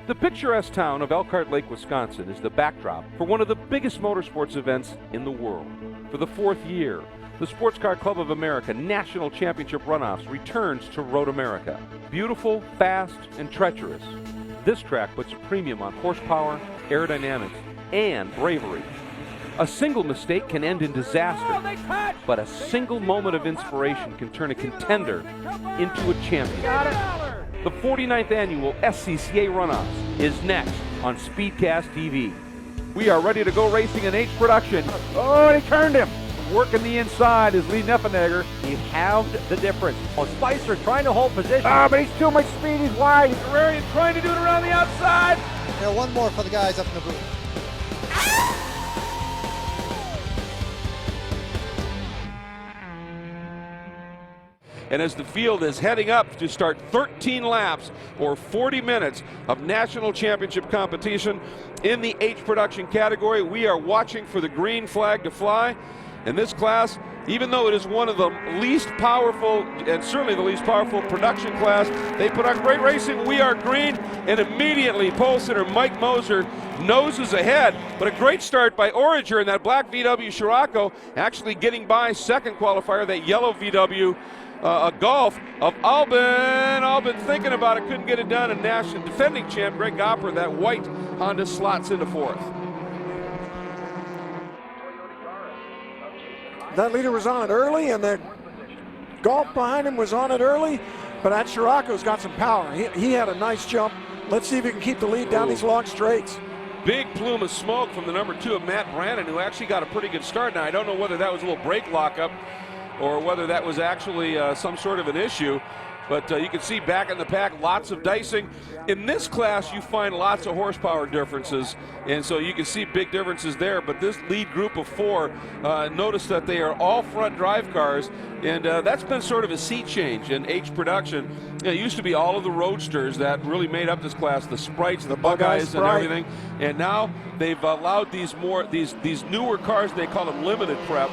The picturesque town of Elkhart Lake, Wisconsin is the backdrop for one of the biggest motorsports events in the world. For the 4th year, the Sports Car Club of America National Championship Runoffs returns to Road America. Beautiful, fast, and treacherous, this track puts a premium on horsepower, aerodynamics, and bravery. A single mistake can end in disaster, but a single moment of inspiration can turn a contender into a champion. The 49th annual SCCA Runoffs is next on Speedcast TV. We are ready to go racing in H production. Oh, he turned him. Working the inside is Lee Neffenegger. He halved the difference. Oh, Spicer trying to hold position. But he's too much speed. He's wide. Terrarian trying to do it around the outside. Yeah, one more for the guys up in the booth. And as the field is heading up to start 13 laps or 40 minutes of national championship competition in the H production category, we are watching for the green flag to fly. In this class, even though it is one of the least powerful, and certainly the least powerful production class, they put on great racing. We are green, and immediately pole sitter Mike Moser noses ahead. But a great start by Orager in that black VW Scirocco, actually getting by second qualifier, that yellow VW a Golf of Albin thinking about it, couldn't get it done, and national defending champ Greg Gopper, that white Honda, slots into fourth. That leader was on it early, and the Golf behind him was on it early, but that Scirocco's got some power. He had a nice jump. Let's see if he can keep the lead down these long straights. Big plume of smoke from the number 2 of Matt Brannon, who actually got a pretty good start. Now, I don't know whether that was a little brake lockup or whether that was actually some sort of an issue. But you can see back in the pack, lots of dicing. In this class, you find lots of horsepower differences, and so you can see big differences there. But this lead group of 4, notice that they are all front drive cars, and that's been sort of a sea change in H production. You know, it used to be all of the roadsters that really made up this class, the Sprites, the Buckeyes, and everything. And now they've allowed these newer cars, they call them limited prep,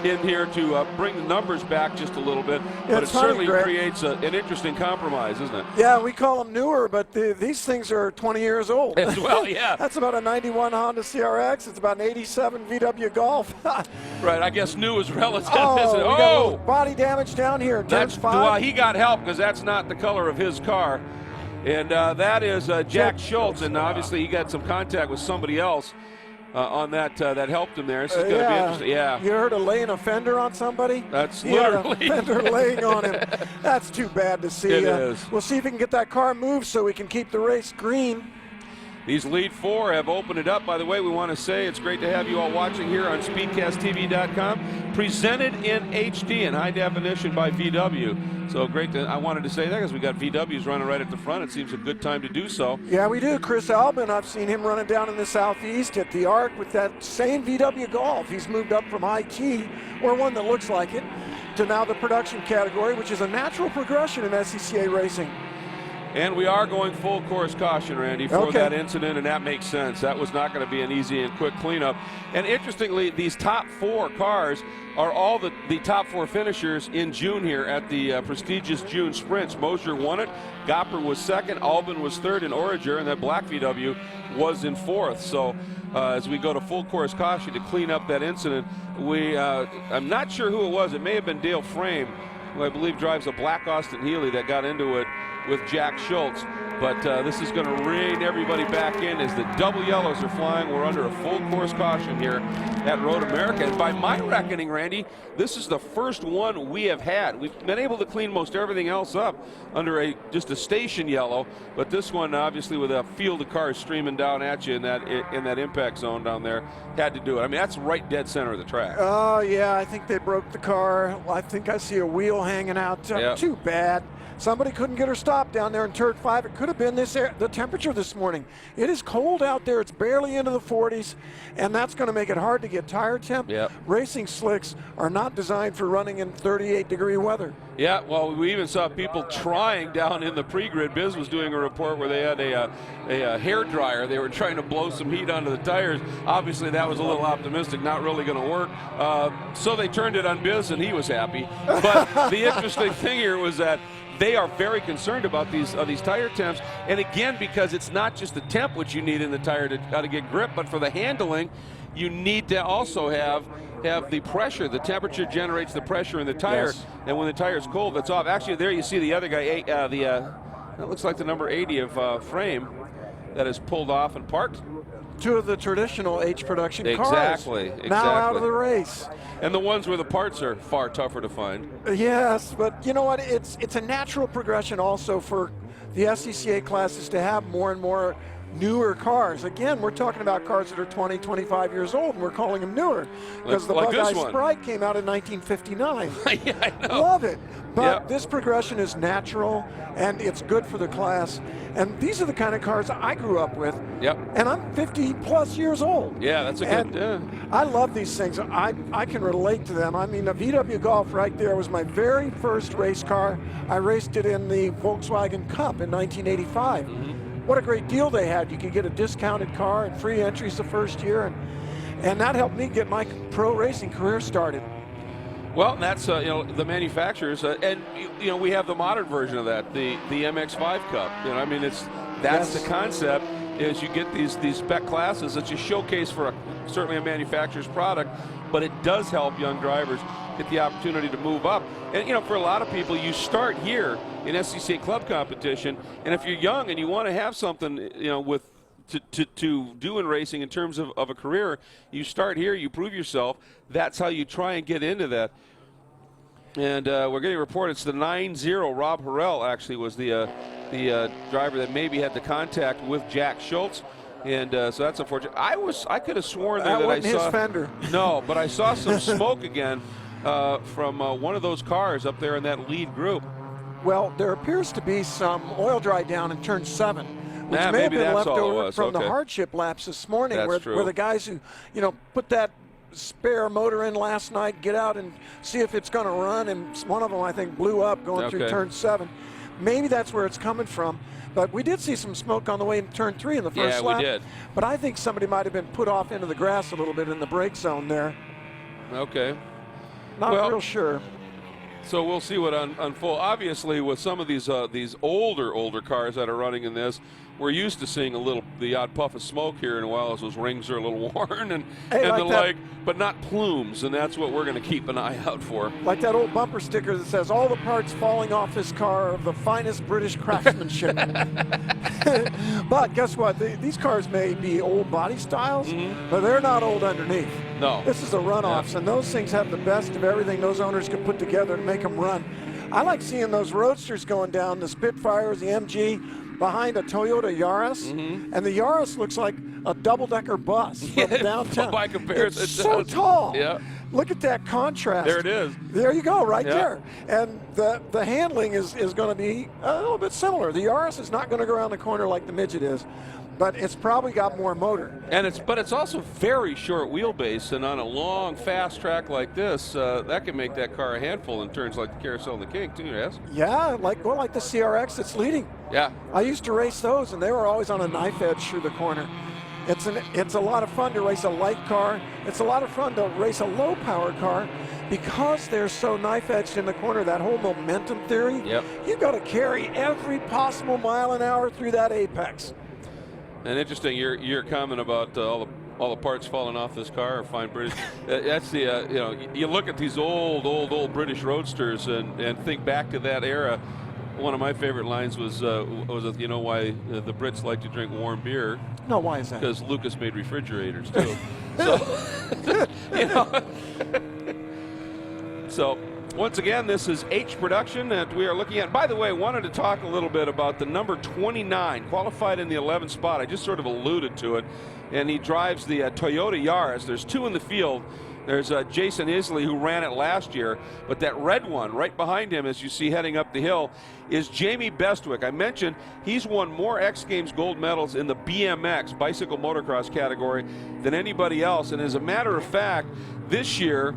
in here to bring the numbers back just a little bit, but it certainly creates an interesting compromise, isn't it? Yeah, we call them newer, but these things are 20 years old. As well, yeah. That's about a 91 Honda CRX. It's about an 87 VW Golf. Right, I guess new is relative, oh, isn't it? We got a little body damage down here. That's, well, he got help because that's not the color of his car. And that is Jack Schultz, and obviously he got some contact with somebody else on that that helped him there. This is going to be interesting. Yeah. You heard of laying a fender on somebody? That's he literally. Had a fender laying on him. That's too bad to see. It is. We'll see if we can get that car moved so we can keep the race green. These lead 4 have opened it up. By the way, we want to say it's great to have you all watching here on SpeedcastTV.com, presented in HD in high definition by VW. So great I wanted to say that because we got VWs running right at the front. It seems a good time to do so. Yeah, we do. Chris Albin, I've seen him running down in the southeast at the Arc with that same VW Golf. He's moved up from IT, or one that looks like it, to now the production category, which is a natural progression in SCCA racing. And we are going full course caution, Randy, for that incident, and that makes sense. That was not going to be an easy and quick cleanup. And interestingly, these top 4 cars are all the top 4 finishers in June here at the prestigious June Sprints. Moser won it, Gopper was second, Albin was third, and Orager, and that black VW was in 4th. So as we go to full course caution to clean up that incident, I'm not sure who it was. It may have been Dale Frame, who I believe drives a black Austin Healey, that got into it with Jack Schultz. But this is going to rein everybody back in as the double yellows are flying. We're under a full course caution here at Road America. And by my reckoning, Randy, this is the first one we have had. We've been able to clean most everything else up under just a station yellow, but this one, obviously, with a field of cars streaming down at you in that impact zone down there, had to do it. I mean, that's right dead center of the track. Oh, yeah, I think they broke the car. I think I see a wheel hanging out. Too bad. Somebody couldn't get her stopped down there in turn 5. It could have been the temperature this morning. It is cold out there. It's barely into the 40s, and that's going to make it hard to get tire temp. Yep. Racing slicks are not designed for running in 38-degree weather. Yeah, well, we even saw people trying down in the pre-grid. Biz was doing a report where they had a hair dryer. They were trying to blow some heat onto the tires. Obviously, that was a little optimistic, not really going to work. So they turned it on Biz, and he was happy. But the interesting thing here was that they are very concerned about these tire temps. And again, because it's not just the temp which you need in the tire to get grip, but for the handling, you need to also have the pressure. The temperature generates the pressure in the tire, yes. and when the tire is cold, that's off. Actually, there you see the other guy, that looks like the number 80 of frame that is pulled off and parked. Two of the traditional H production cars. Exactly. Now out of the race. And the ones where the parts are far tougher to find. Yes, but you know what? It's a natural progression also for the SCCA classes to have more and more newer cars. Again, we're talking about cars that are 20, 25 years old, and we're calling them newer because the Bug-Eye Sprite came out in 1959. Yeah, I know. Love it. But yep. This progression is natural, and it's good for the class. And these are the kind of cars I grew up with. Yep. And I'm 50-plus years old. Yeah, that's a good. Yeah. I love these things. I can relate to them. I mean, the VW Golf right there was my very first race car. I raced it in the Volkswagen Cup in 1985. Mm-hmm. What a great deal they had. You could get a discounted car and free entries the first year, and that helped me get my pro racing career started. Well, that's the manufacturers, and we have the modern version of that, the MX-5 Cup. I mean, that's yes. The concept. Is you get these spec classes. It's a showcase for certainly a manufacturer's product, but it does help young drivers get the opportunity to move up. And for a lot of people, you start here in SCCA club competition, and if you're young and you want to have something, to do in racing in terms of a career, you start here, you prove yourself. That's how you try and get into that. And we're getting reported it's the 9-0. Rob Harrell actually was the driver that maybe had the contact with Jack Schultz. And so that's unfortunate. I could have sworn there that wasn't I saw his fender. No, but I saw some smoke again from one of those cars up there in that lead group. Well, there appears to be some oil dry down in turn 7, which may have been left over from the hardship laps this morning, where the guys who put that spare motor in last night get out and see if it's going to run, and one of them I think blew up going through turn 7. Maybe that's where it's coming from. But we did see some smoke on the way into turn 3 in the first lap. Yeah, we did. But I think somebody might have been put off into the grass a little bit in the brake zone there. Okay. Not real sure. So we'll see what unfolds. Obviously, with some of these older cars that are running in this, we're used to seeing the odd puff of smoke here in a while as those rings are a little worn and the like, but not plumes, and that's what we're going to keep an eye out for. Like that old bumper sticker that says, "All the parts falling off this car are of the finest British craftsmanship." But guess what? These cars may be old body styles, but they're not old underneath. No. This is the Runoffs, and those things have the best of everything those owners could put together to make them run. I like seeing those roadsters going down, the Spitfires, the MG, behind a Toyota Yaris, and the Yaris looks like a double-decker bus from downtown. By comparison, it's so tall. Yeah. Look at that contrast. There it is. There you go, right there. And the handling is going to be a little bit similar. The Yaris is not going to go around the corner like the Midget is, but it's probably got more motor. And it's also very short wheelbase, and on a long, fast track like this, that can make that car a handful in turns like the Carousel and the King too, yes? Yeah, like the CRX that's leading. Yeah. I used to race those, and they were always on a knife edge through the corner. It's a lot of fun to race a light car. It's a lot of fun to race a low-power car because they're so knife-edged in the corner. That whole momentum theory. Yep. You've got to carry every possible mile an hour through that apex. And interesting, your comment about all the parts falling off this car are fine British. That's the you look at these old British roadsters and think back to that era. One of my favorite lines was why the Brits like to drink warm beer. No, why is that? Because Lucas made refrigerators too. So once again, this is H production that we are looking at. By the way, wanted to talk a little bit about the number 29, qualified in the 11th spot. I just sort of alluded to it. And he drives the Toyota Yaris. There's two in the field. There's Jason Isley, who ran it last year, but that red one right behind him, as you see heading up the hill, is Jamie Bestwick. I mentioned he's won more X Games gold medals in the BMX, bicycle motocross category, than anybody else. And as a matter of fact, this year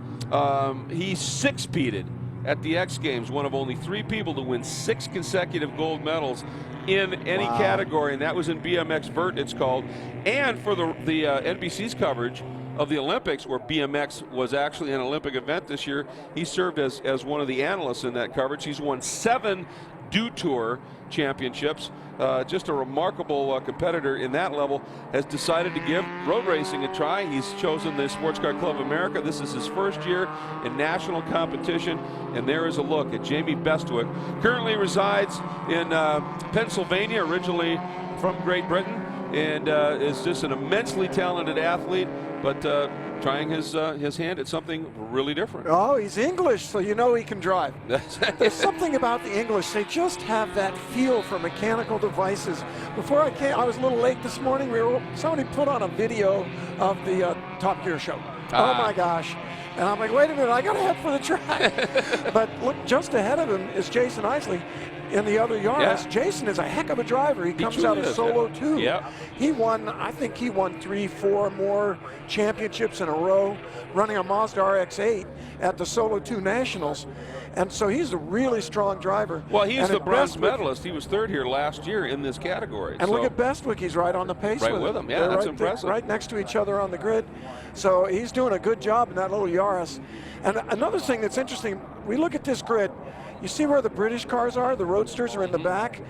he six-peated at the X Games, one of only 3 people to win 6 consecutive gold medals in any category, and that was in BMX Vert, it's called. And for the NBC's coverage of the Olympics, where BMX was actually an Olympic event this year, he served as one of the analysts in that coverage. He's won 7 Dew Tour championships. Just a remarkable competitor in that level, has decided to give road racing a try. He's chosen the Sports Car Club of America. This is his first year in national competition, and there is a look at Jamie Bestwick. Currently resides in Pennsylvania, originally from Great Britain, and is just an immensely talented athlete, but trying his hand at something really different. Oh, he's English, so you know he can drive. There's something about the English. They just have that feel for mechanical devices. Before I came, I was a little late this morning. Somebody put on a video of the Top Gear show. Oh my gosh. And I'm like, wait a minute, I got to head for the track. But look, just ahead of him is Jason Isley in the other Yaris. Yeah. Jason is a heck of a driver. He comes out of Solo 2. Yeah. He won, I think he won 3-4 more championships in a row running a Mazda RX-8 at the Solo 2 Nationals. And so he's a really strong driver. Well, he's the bronze medalist. He was third here last year in this category. And look at Bestwick. He's right on the pace with him. Yeah, that's impressive. Right next to each other on the grid. So he's doing a good job in that little Yaris. And another thing that's interesting, we look at this grid. You see where the British cars are? The Roadsters are in the back.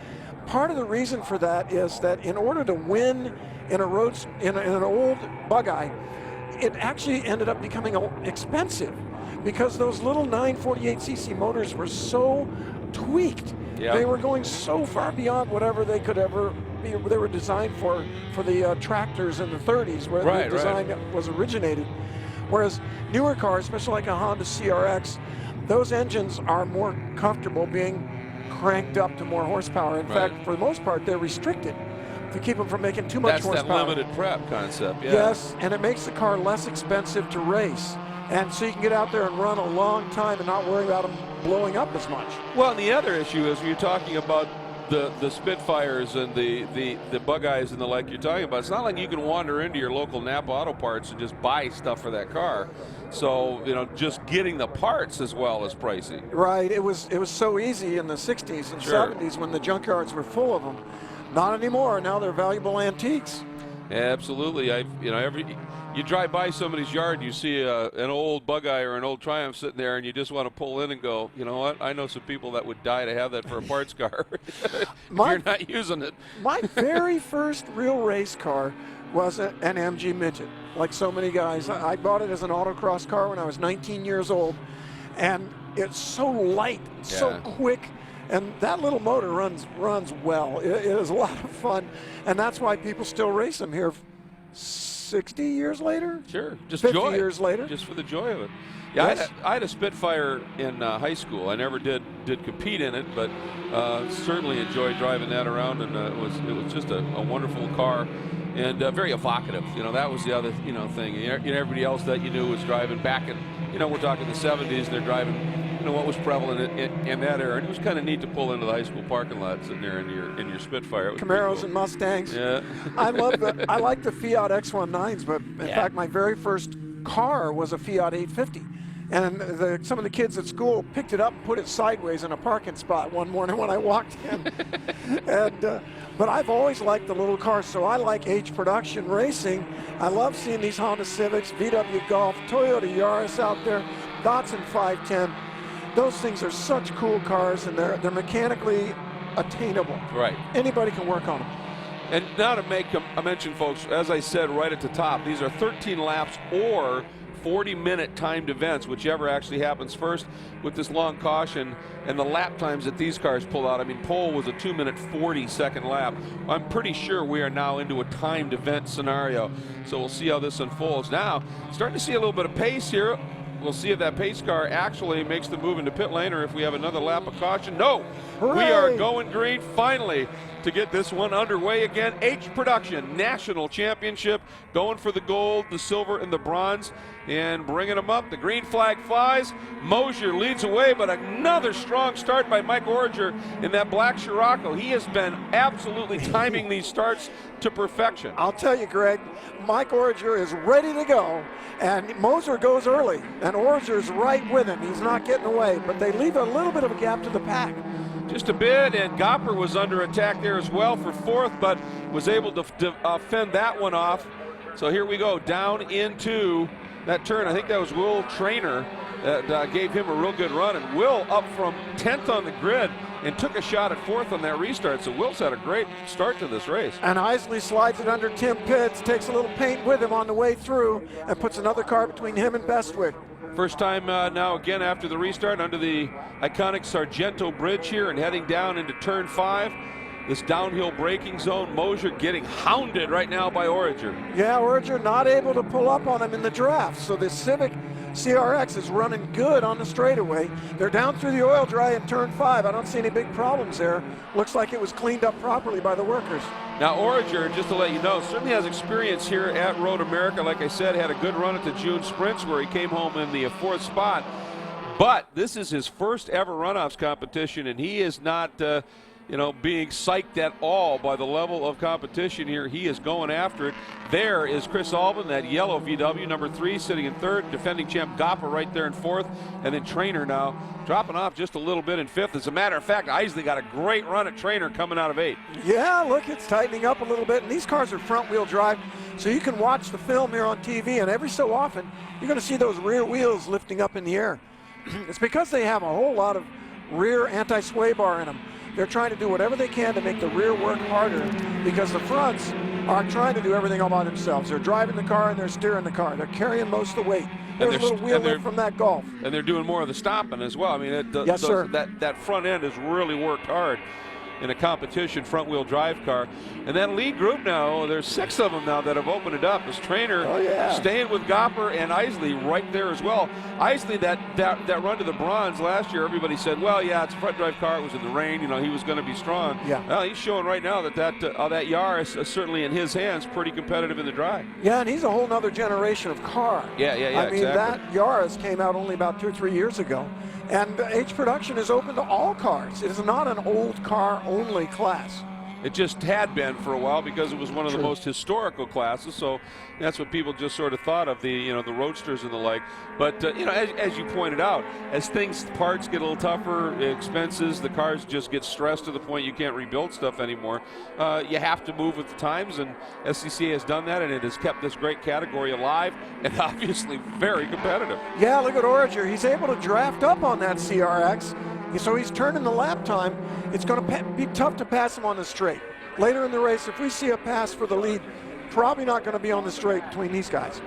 Part of the reason for that is that in order to win in an old bug-eye, it actually ended up becoming expensive because those little 948cc motors were so tweaked. Yeah. They were going so far beyond whatever they could ever be. They were designed for the tractors in the 30s where the design was originated. Whereas newer cars, especially like a Honda CRX, those engines are more comfortable being cranked up to more horsepower. In fact, for the most part, they're restricted to keep them from making too much horsepower. That's that limited prep concept, yeah. Yes, and it makes the car less expensive to race. And so you can get out there and run a long time and not worry about them blowing up as much. Well, and the other issue is when you're talking about the Spitfires and the Bug-Eyes and the like you're talking about, it's not like you can wander into your local Napa Auto Parts and just buy stuff for that car. So, you know, just getting the parts as well is pricey. Right. It was so easy in the 60s and 70s when the junkyards were full of them. Not anymore. Now they're valuable antiques. Absolutely. You drive by somebody's yard and you see an old Bug-Eye or an old Triumph sitting there and you just want to pull in and go, you know what, I know some people that would die to have that for a parts car. You're not using it. My very first real race car was an MG Midget, like so many guys. I bought it as an autocross car when I was 19 years old, and it's so light, so quick, and that little motor runs well. It is a lot of fun, and that's why people still race them here 60 years later? Sure, just 50 joy. years later. Just for the joy of it. Yeah, yes. I had a Spitfire in high school. I never did compete in it, but certainly enjoyed driving that around, and it was just a wonderful car. And very evocative. You know, that was the other, thing. Everybody else that you knew was driving back in, we're talking the 70s, and they're driving, what was prevalent in that era. And it was kind of neat to pull into the high school parking lot sitting there in your Spitfire. Camaros cool. and Mustangs. Yeah. I like the Fiat X19s, but in fact, my very first car was a Fiat 850. And some of the kids at school picked it up and put it sideways in a parking spot one morning when I walked in. But I've always liked the little cars, so I like H production racing. I love seeing these Honda Civics, VW Golf, Toyota Yaris out there, Datsun 510. Those things are such cool cars, and they're mechanically attainable. Right. Anybody can work on them. And now to make a mention, folks, as I said right at the top, these are 13 laps or 40-minute timed events, whichever actually happens first with this long caution. And the lap times that these cars pull out, I mean, pole was a 2-minute 40-second lap. I'm pretty sure we are now into a timed event scenario. So we'll see how this unfolds. Now, starting to see a little bit of pace here. We'll see if that pace car actually makes the move into pit lane or if we have another lap of caution. No, Hooray! We are going green finally to get this one underway again. H Production National Championship, going for the gold, the silver, and the bronze, and bringing them up. The green flag flies. Mosier leads away, but another strong start by Mike Origer in that black Scirocco. He has been absolutely timing these starts to perfection. I'll tell you, Greg, Mike Origer is ready to go, and Moser goes early, and Origer's right with him. He's not getting away, but they leave a little bit of a gap to the pack. Just a bit, and Gopper was under attack there as well for fourth, but was able to fend that one off. So here we go, down into that turn. I think that was Will Trainer that gave him a real good run, and Will up from 10th on the grid and took a shot at fourth on that restart. So Will's had a great start to this race. And Isley slides it under Tim Pitts, takes a little paint with him on the way through, and puts another car between him and Bestwick. First time now again after the restart under the iconic Sargento Bridge here and heading down into turn 5. This downhill braking zone. Mosier getting hounded right now by Orager. Yeah, Orager not able to pull up on him in the draft. So this Civic CRX is running good on the straightaway. They're down through the oil dry in turn 5. I don't see any big problems there. Looks like it was cleaned up properly by the workers. Now Orager, just to let you know, certainly has experience here at Road America. Like I said, had a good run at the June Sprints where he came home in the 4th spot. But this is his first ever runoffs competition, and he is not being psyched at all by the level of competition here. He is going after it. There is Chris Albin, that yellow VW, number 3, sitting in 3rd. Defending champ Gopper right there in 4th. And then Trainer now dropping off just a little bit in 5th. As a matter of fact, Isley got a great run at Trainer coming out of 8th. Yeah, look, it's tightening up a little bit. And these cars are front-wheel drive, so you can watch the film here on TV. And every so often, you're going to see those rear wheels lifting up in the air. It's because they have a whole lot of rear anti-sway bar in them. They're trying to do whatever they can to make the rear work harder because the fronts are trying to do everything all by themselves. They're driving the car and they're steering the car. They're carrying most of the weight. There's a little wheel lift from that Golf. And they're doing more of the stopping as well. I mean, yes, sir. That front end has really worked hard in a competition front-wheel drive car. And that lead group now, there's 6 of them now that have opened it up. As Trainer staying with Gopper and Isley right there as well. Isley, that run to the bronze last year, everybody said, well, yeah, it's a front drive car. It was in the rain. He was going to be strong. Yeah. Well, he's showing right now that Yaris is certainly in his hands pretty competitive in the drive. Yeah, and he's a whole nother generation of car. Yeah, I mean, exactly. that Yaris came out only about 2 or 3 years ago. And H Production is open to all cars. It is not an old car only class. It just had been for a while because it was one of the most historical classes. So that's what people just sort of thought of, the roadsters and the like. But as you pointed out, as parts get a little tougher, expenses, the cars just get stressed to the point you can't rebuild stuff anymore. You have to move with the times, and SCCA has done that, and it has kept this great category alive and obviously very competitive. Yeah, look at Orager. He's able to draft up on that CRX. So he's turning the lap time. It's going to be tough to pass him on the straight. Later in the race, if we see a pass for the lead, probably not going to be on the straight between these guys.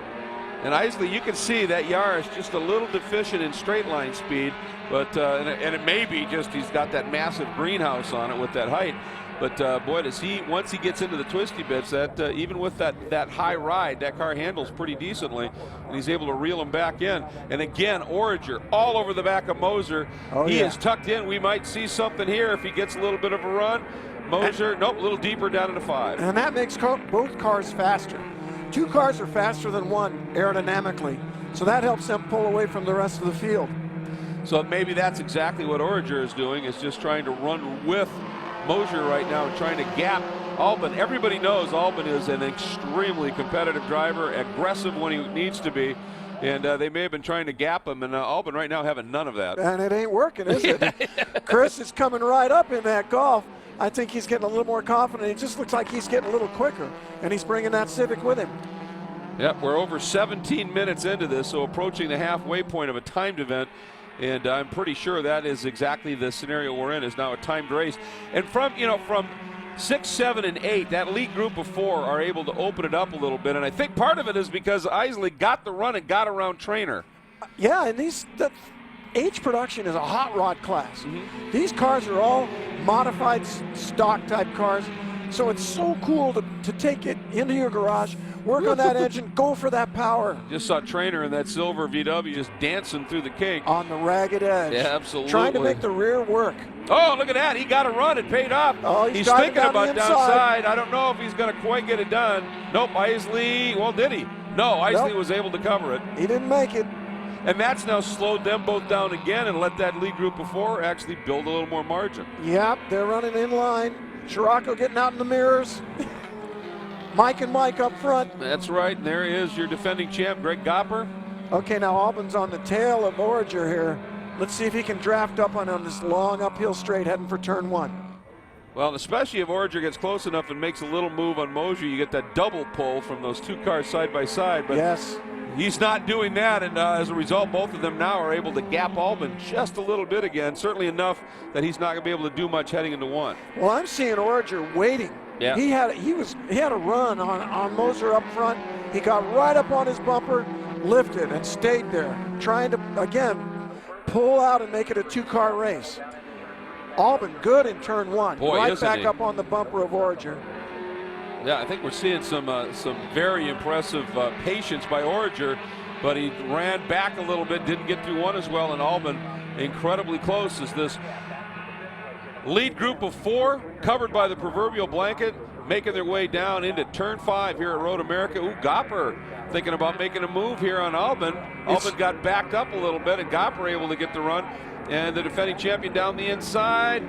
And Isley, you can see that Yaris just a little deficient in straight line speed, but and it may be just he's got that massive greenhouse on it with that height. But boy, once he gets into the twisty bits, that even with that high ride, that car handles pretty decently, and he's able to reel him back in. And again, Orager all over the back of Moser. He is tucked in. We might see something here if he gets a little bit of a run. Moser, a little deeper down into 5. And that makes both cars faster. 2 cars are faster than one aerodynamically, so that helps them pull away from the rest of the field. So maybe that's exactly what Orager is doing, is just trying to run with Mosier right now and trying to gap Albin. Everybody knows Albin is an extremely competitive driver, aggressive when he needs to be, and they may have been trying to gap him, and Albin right now having none of that. And it ain't working, is it? Chris is coming right up in that Golf. I think he's getting a little more confident. It just looks like he's getting a little quicker, and he's bringing that Civic with him. Yep, we're over 17 minutes into this, so approaching the halfway point of a timed event. And I'm pretty sure that is exactly the scenario we're in, is now a timed race. And from 6, 7, and 8, that lead group of 4 are able to open it up a little bit. And I think part of it is because Isley got the run and got around Trainer. Yeah, and the H Production is a hot rod class. These cars are all modified stock type cars. So it's so cool to take it into your garage, work on that engine, go for that power. Just saw Trainer in that silver VW just dancing through the cake. On the ragged edge. Yeah, absolutely. Trying to make the rear work. Oh, look at that. He got a run. It paid off. Oh, he's thinking about downside. I don't know if he's going to quite get it done. Nope, Isley. Well, did he? No, Isley was able to cover it. He didn't make it. And that's now slowed them both down again and let that lead group of 4 actually build a little more margin. Yep, they're running in line. Scirocco getting out in the mirrors. Mike and Mike up front. That's right. And there is your defending champ, Greg Gopper. Okay, now Albin's on the tail of Orager here. Let's see if he can draft up on this long uphill straight heading for turn 1. Well, especially if Orager gets close enough and makes a little move on Mosier, you get that double pull from those 2 cars side by side. But yes. he's not doing that, and as a result, both of them now are able to gap Albin just a little bit again, certainly enough that he's not going to be able to do much heading into one. Well, I'm seeing Orager waiting. Yeah. He had a run on Moser up front. He got right up on his bumper, lifted, and stayed there, trying to, again, pull out and make it a two-car race. Albin good in turn one. Boy, right isn't back he? up on the bumper of Orager. Yeah, I think we're seeing some very impressive patience by Orager, but he ran back a little bit, didn't get through one as well, and Albin incredibly close as this lead group of 4, covered by the proverbial blanket, making their way down into turn 5 here at Road America. Ooh, Gopper thinking about making a move here on Albin. Albin got backed up a little bit, and Gopper able to get the run. And the defending champion down the inside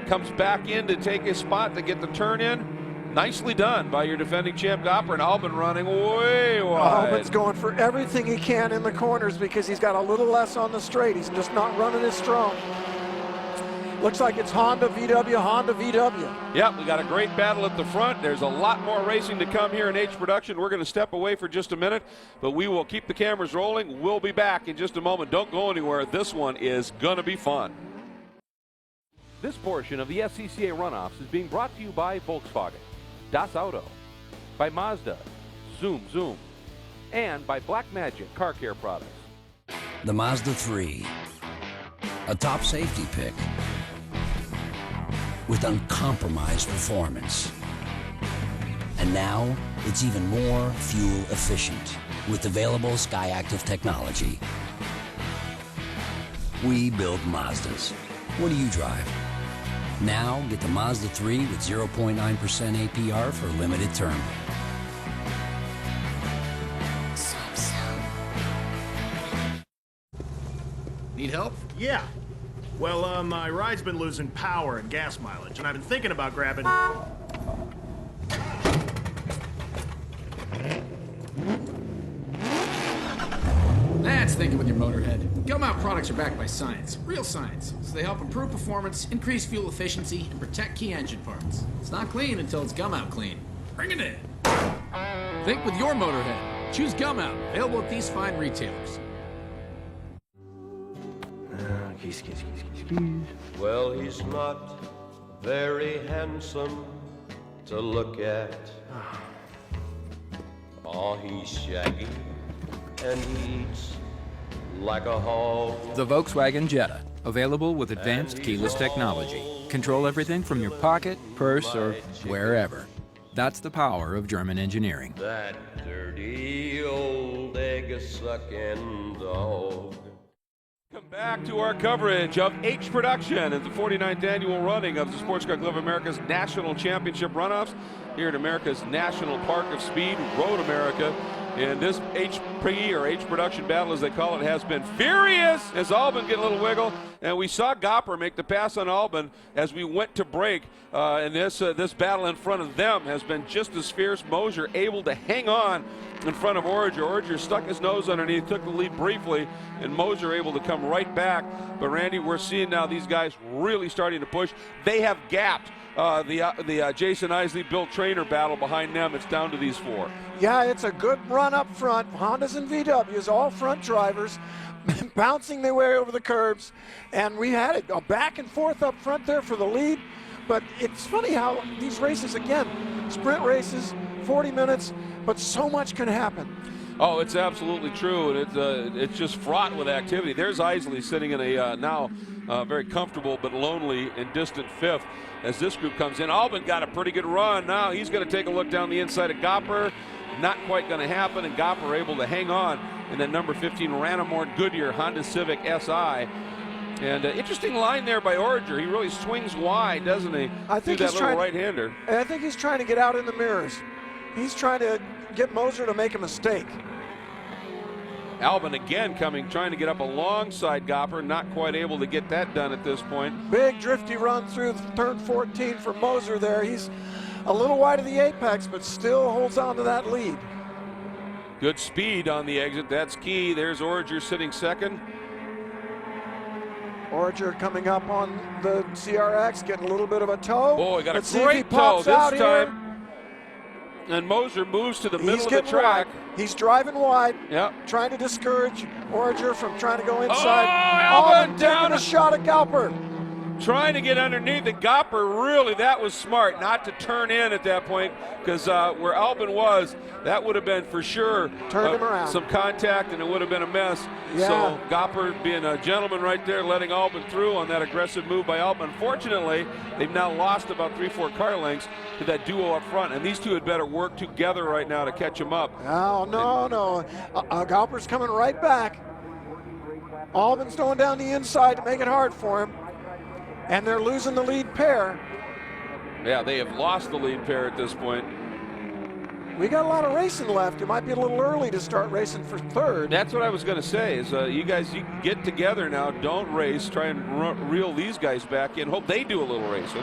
comes back in to take his spot to get the turn in. Nicely done by your defending champ Gopper, and Albin running way wide. Albin's going for everything he can in the corners because he's got a little less on the straight. He's just not running as strong. Looks like it's Honda VW, Honda VW. Yep, we got a great battle at the front. There's a lot more racing to come here in H Production. We're going to step away for just a minute, but we will keep the cameras rolling. We'll be back in just a moment. Don't go anywhere. This one is going to be fun. This portion of the SCCA Runoffs is being brought to you by Volkswagen, Das Auto, by Mazda, Zoom Zoom, and by Black Magic Car Care Products. The Mazda 3, a top safety pick with uncompromised performance. And now it's even more fuel efficient with available SkyActiv technology. We build Mazdas. What do you drive? Now get the Mazda 3 with 0.9% APR for a limited term. Need help? Yeah. Well, my ride's been losing power and gas mileage, and I've been thinking about grabbing... That's thinking with your motorhead. Gum-Out products are backed by science, real science, so they help improve performance, increase fuel efficiency, and protect key engine parts. It's not clean until it's Gum-Out clean. Bring it in. Think with your motorhead. Choose Gum-Out, available at these fine retailers. Well, he's not very handsome to look at. Oh, he's shaggy and he eats like a hog. The Volkswagen Jetta, available with advanced keyless technology. Control everything from your pocket, purse, or wherever. That's the power of German engineering. That dirty old egg-sucking dog. Welcome back to our coverage of H Production at the 49th annual running of the Sports Car Club of America's National Championship Runoffs here at America's National Park of Speed, Road America. And this HP or H Production battle, as they call it, has been furious as Albin get a little wiggle. And we saw Gopper make the pass on Albin as we went to break. And this battle in front of them has been just as fierce. Moser able to hang on in front of Orager. Orager stuck his nose underneath, took the lead briefly, and Moser able to come right back. But Randy, we're seeing now these guys really starting to push. They have gapped the Jason Isley, Bill Traynor battle behind them. It's down to these 4. Yeah, it's a good run up front. Hondas and VWs, all front drivers, bouncing their way over the curbs. And we had it go back and forth up front there for the lead. But it's funny how these races, again, sprint races, 40 minutes, but so much can happen. Oh, it's absolutely true, and it's just fraught with activity. There's Isley sitting in a now very comfortable but lonely and distant 5th as this group comes in. Albin got a pretty good run. Now he's going to take a look down the inside of Gopper. Not quite going to happen, and Gopper able to hang on in that number 15 Ranamort Goodyear Honda Civic SI. And interesting line there by Orager. He really swings wide, doesn't he? I think through he's that little right-hander. And I think he's trying to get out in the mirrors. He's trying to get Moser to make a mistake. Albin again trying to get up alongside Gopper, not quite able to get that done at this point. Big drifty run through turn 14 for Moser there. He's a little wide of the apex, but still holds on to that lead. Good speed on the exit, that's key. There's Orager sitting second. Orager coming up on the CRX, getting a little bit of a toe. Boy, got Let's a great toe this time. And Moser moves to the middle of the getting track. wide. He's driving wide. Yep. Trying to discourage Orager from trying to go inside. Albin down. Taking a shot at Galper. Trying to get underneath it. Gopper, really, that was smart not to turn in at that point, because where Albin was, that would have been for sure Turned him around. Some contact, and it would have been a mess. Yeah. So Gopper being a gentleman right there, letting Albin through on that aggressive move by Albin. Unfortunately, they've now lost about 3-4 car lengths to that duo up front, and these two had better work together right now to catch him up. Oh, no. Galper's coming right back. Albin's going down the inside to make it hard for him. And they're losing the lead pair. Yeah, they have lost the lead pair at this point. We got a lot of racing left. It might be a little early to start racing for third. That's what I was going to say is you guys, you get together now. Don't race. Try and reel these guys back in. Hope they do a little racing.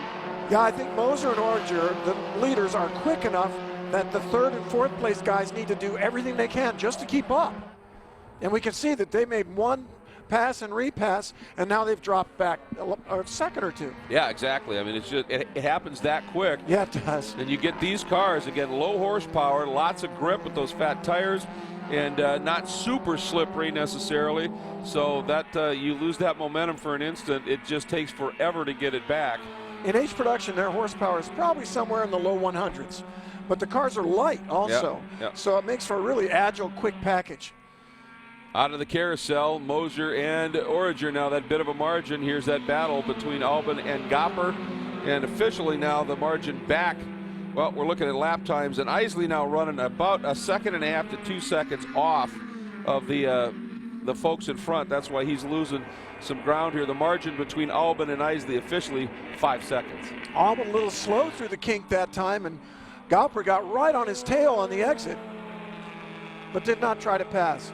Yeah, I think Moser and Orager, the leaders, are quick enough that the third and fourth place guys need to do everything they can just to keep up. And we can see that they made one pass and repass, and now they've dropped back a second or two. Yeah, exactly. I mean, it's just it happens that quick. Yeah, it does. And you get these cars, again, low horsepower, lots of grip with those fat tires, and not super slippery necessarily. So that you lose that momentum for an instant. It just takes forever to get it back. In H production, their horsepower is probably somewhere in the low 100s, but the cars are light also. Yep. So it makes for a really agile, quick package. Out of the carousel, Moser and Orager now, that bit of a margin. Here's that battle between Albin and Gopper. And officially now the margin back. Well, we're looking at lap times, and Isley now running about 1.5 to 2 seconds off of the folks in front. That's why he's losing some ground here. The margin between Albin and Isley officially 5 seconds. Albin a little slow through the kink that time, and Gopper got right on his tail on the exit, but did not try to pass.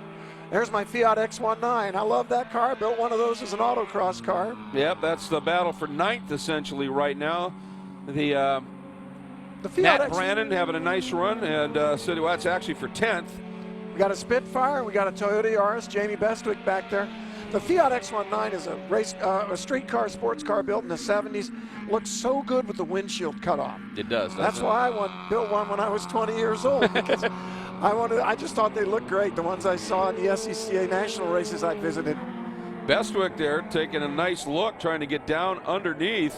There's my Fiat X19. I love that car. Built one of those as an autocross car. Yep, that's the battle for ninth essentially right now. The Fiat Matt Brannon having a nice run, and said, well, that's actually for 10th. We got a Spitfire. We got a Toyota Yaris. Jamie Bestwick back there. The Fiat X19 is a street car, sports car built in the 70s. Looks so good with the windshield cut off. It does. That's why I built one when I was 20 years old, because I just thought they looked great. The ones I saw in the SCCA national races I visited. Bestwick there taking a nice look, trying to get down underneath.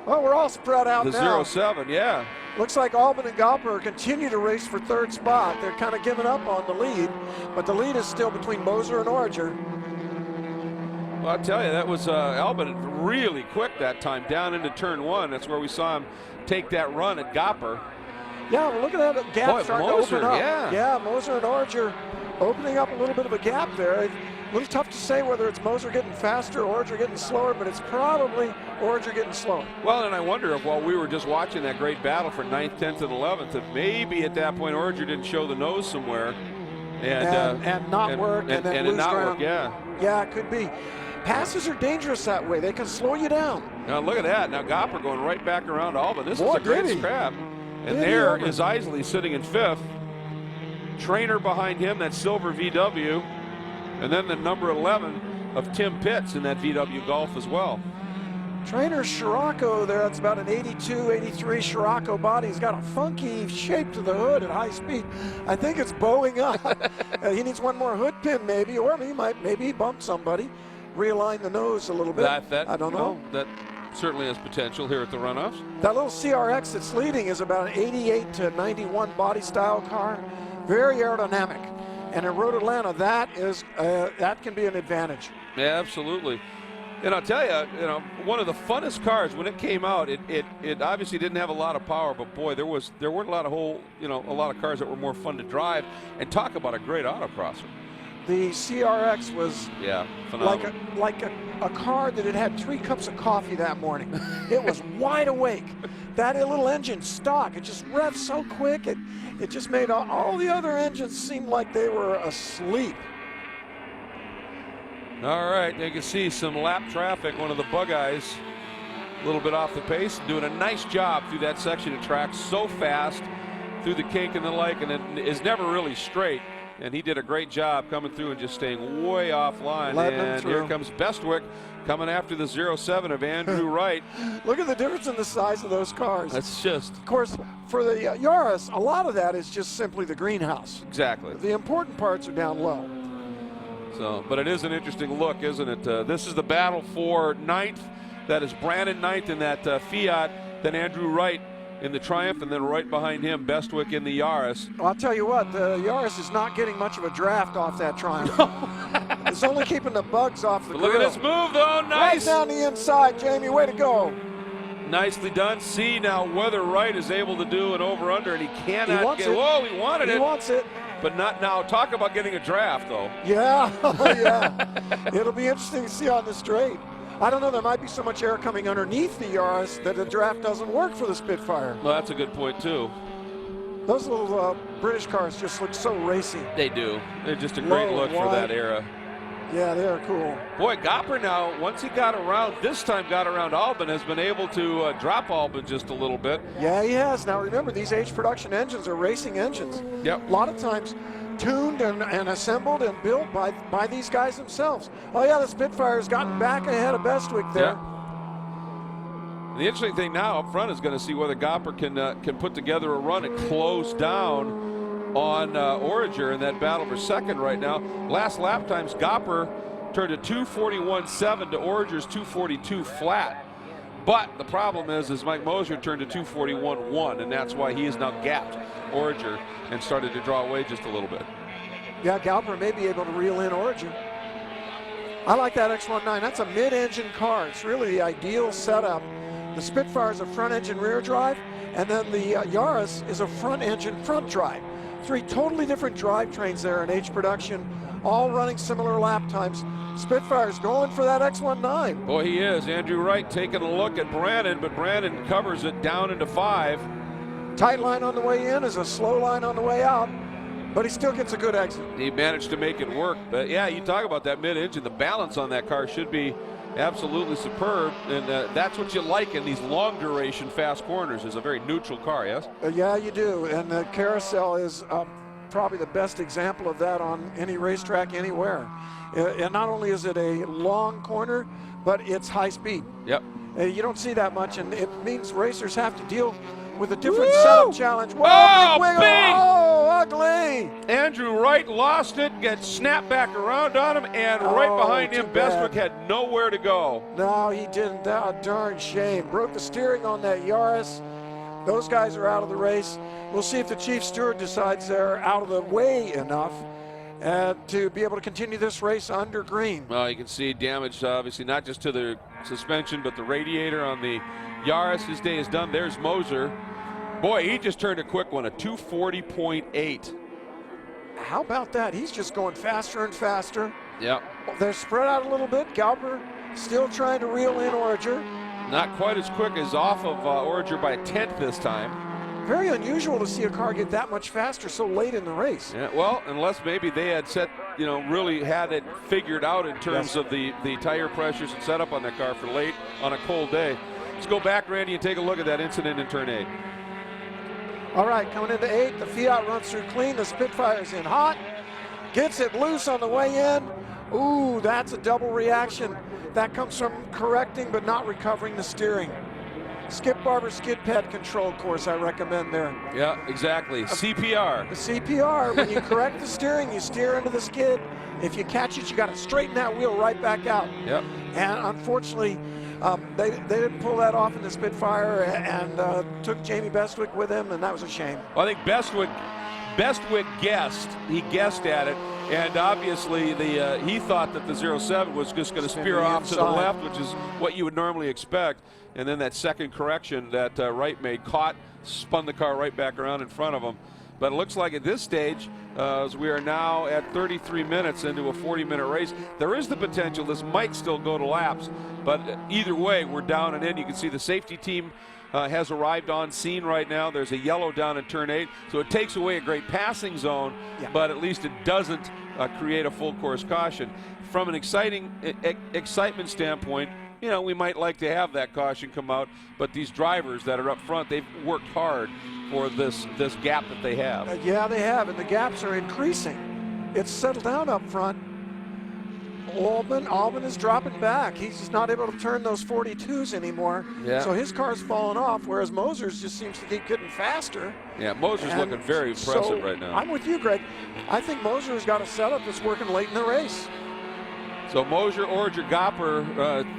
Well, we're all spread out the now. 07, yeah. Looks like Albin and Gopper continue to race for third spot. They're kind of giving up on the lead, but the lead is still between Moser and Orager. Well, I'll tell you, that was Albin really quick that time, down into turn one. That's where we saw him take that run at Gopper. Yeah, well, look at that gap starting to open up. Yeah, Moser and Orager opening up a little bit of a gap there. A little tough to say whether it's Moser getting faster or Orager getting slower, but it's probably Orager getting slower. Well, and I wonder if while we were just watching that great battle for 9th, 10th, and 11th, if maybe at that point Orager didn't show the nose somewhere. And not work and then lose ground. Yeah, it could be. Passes are dangerous that way. They can slow you down. Now look at that. Now Gopper going right back around Albin. This is a great scrap. And there is Isley sitting in 5th. Trainer behind him, that silver VW. And then the number 11 of Tim Pitts in that VW Golf as well. Trainer Scirocco there, that's about an 82, 83 Scirocco body. He's got a funky shape to the hood at high speed. I think it's bowing up. He needs one more hood pin maybe, or maybe he bumped somebody. Realign the nose a little bit. I don't know. That certainly has potential here at the Runoffs. That little CRX that's leading is about an 88 to 91 body style car. Very aerodynamic. And in Road Atlanta, that can be an advantage. Yeah, absolutely. And I'll tell you, one of the funnest cars when it came out. It obviously didn't have a lot of power, but boy, there weren't a lot of cars that were more fun to drive. And talk about a great autocrosser. The CRX was phenomenal. like a car that had 3 cups of coffee that morning. It was wide awake. That little engine stock, it just revved so quick. It just made all the other engines seem like they were asleep. All right, you can see some lap traffic. One of the bug eyes, a little bit off the pace, doing a nice job through that section of track so fast, through the kink and the like, and it is never really straight. and he did a great job coming through and just staying way offline. And here comes Bestwick coming after the 07 of Andrew Wright. Look at the difference in the size of those cars. That's just... Of course, for the Yaris, a lot of that is just simply the greenhouse. Exactly. The important parts are down low. So, but it is an interesting look, isn't it? This is the battle for 9th. That is Brandon 9th in that Fiat, then Andrew Wright in the Triumph, and then right behind him, Bestwick in the Yaris. Well, I'll tell you what, the Yaris is not getting much of a draft off that Triumph. It's only keeping the bugs off the grill. Look at this move, though. Nice. Right down the inside, Jamie. Way to go. Nicely done. See now whether Wright is able to do an over-under, and he cannot get it. Whoa, he wanted it. He wants it. But not now. Talk about getting a draft, though. Yeah, yeah. It'll be interesting to see on the straight. I don't know, there might be so much air coming underneath the Yaris that the draft doesn't work for the Spitfire. Well, that's a good point, too. Those little British cars just look so racy. They do. They're just a great look for that era. Yeah, they are cool. Boy, Gopper now, once he got around, this time got around Albin, has been able to drop Albin just a little bit. Yeah, he has. Now remember, these H production engines are racing engines. Yep. A lot of times tuned and assembled and built by these guys themselves. Oh yeah, the Spitfire's gotten back ahead of Bestwick there. Yeah. The interesting thing now up front is going to see whether Gopper can put together a run and close down on Orager in that battle for second right now. Last lap times, Gopper turned a 241.7 to Orager's 242 flat. But the problem is Mike Moser turned a 241.1, and that's why he is now gapped Orager and started to draw away just a little bit. Yeah, Galper may be able to reel in Orager. I like that X19. That's a mid-engine car. It's really the ideal setup. The Spitfire is a front-engine rear drive, and then the Yaris is a front-engine front drive. 3 totally different drivetrains there in H production, all running similar lap times. Spitfire's going for that X19. Boy, he is. Andrew Wright taking a look at Brandon, but Brandon covers it down into 5. Tight line on the way in is a slow line on the way out, but he still gets a good exit. He managed to make it work. But yeah, you talk about that mid-engine. The balance on that car should be absolutely superb, and that's what you like in these long-duration fast corners, is a very neutral car, yes? Yeah, you do, and the Carousel is probably the best example of that on any racetrack anywhere. And not only is it a long corner, but it's high speed. Yep. You don't see that much, and it means racers have to deal with a different setup challenge. Whoa, oh, big wiggle. Oh, ugly. Andrew Wright lost it, gets snapped back around on him, and right behind him, Bestwick had nowhere to go. No, he didn't. Oh, darn shame. Broke the steering on that Yaris. Those guys are out of the race. We'll see if the chief steward decides they're out of the way enough to be able to continue this race under green. Well, you can see damage, obviously, not just to the suspension, but the radiator on the Yaris. His day is done. There's Moser. Boy, he just turned a quick one, a 240.8. How about that? He's just going faster and faster. Yep. They're spread out a little bit. Galper still trying to reel in Orager. Not quite as quick as off of Orager by a 1/10 this time. Very unusual to see a car get that much faster so late in the race. Yeah, well, unless maybe they had really had it figured out in terms of the tire pressures and setup on that car for late on a cold day. Let's go back, Randy, and take a look at that incident in turn 8. All right, coming into 8, the Fiat runs through clean. The Spitfire's in hot. Gets it loose on the way in. Ooh, that's a double reaction. That comes from correcting but not recovering the steering. Skip Barber skid pad control course I recommend there. Yeah, exactly. CPR. The CPR, when you correct the steering, you steer into the skid. If you catch it, you got to straighten that wheel right back out. Yep. And unfortunately, they didn't pull that off in the Spitfire and took Jamie Bestwick with him, and that was a shame. Well, I think Bestwick guessed. He guessed at it. And obviously, he thought that the 07 was just going to spear off to the left, which is what you would normally expect. And then that second correction that Wright made caught, spun the car right back around in front of him. But it looks like at this stage, as we are now at 33 minutes into a 40-minute race, there is the potential this might still go to laps. But either way, we're down and in. You can see the safety team has arrived on scene right now. There's a yellow down in turn 8, so it takes away a great passing zone, but at least it doesn't create a full course caution. From an excitement standpoint, we might like to have that caution come out, but these drivers that are up front, they've worked hard for this gap that they have. Yeah, they have, and the gaps are increasing. it's settled down up front. Albin is dropping back. He's just not able to turn those 42s anymore. Yeah. So his car's falling off, whereas Moser's just seems to keep getting faster. Yeah, Moser's looking very impressive right now. I'm with you, Greg. I think Moser's got a setup that's working late in the race. So Moser, Orger, Gopper,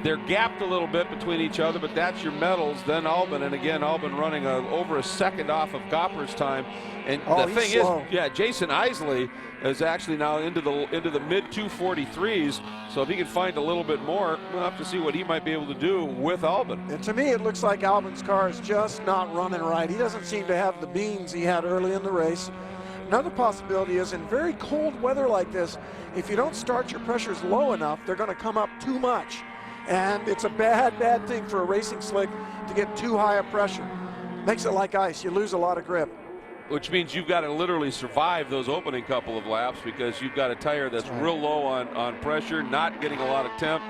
they're gapped a little bit between each other, but that's your medals. Then Albin, and again, Albin running over a second off of Gopper's time. And the thing slow. is, yeah, Jason Isley is actually now into the mid 243s. So if he can find a little bit more, we'll have to see what he might be able to do with Albin. And to me, it looks like Albin's car is just not running right. He doesn't seem to have the beans he had early in the race. Another possibility is in very cold weather like this, if you don't start your pressures low enough, they're going to come up too much. And it's a bad thing for a racing slick to get too high a pressure. Makes it like ice. You lose a lot of grip. Which means you've got to literally survive those opening couple of laps because you've got a tire that's real low on pressure, not getting a lot of temp.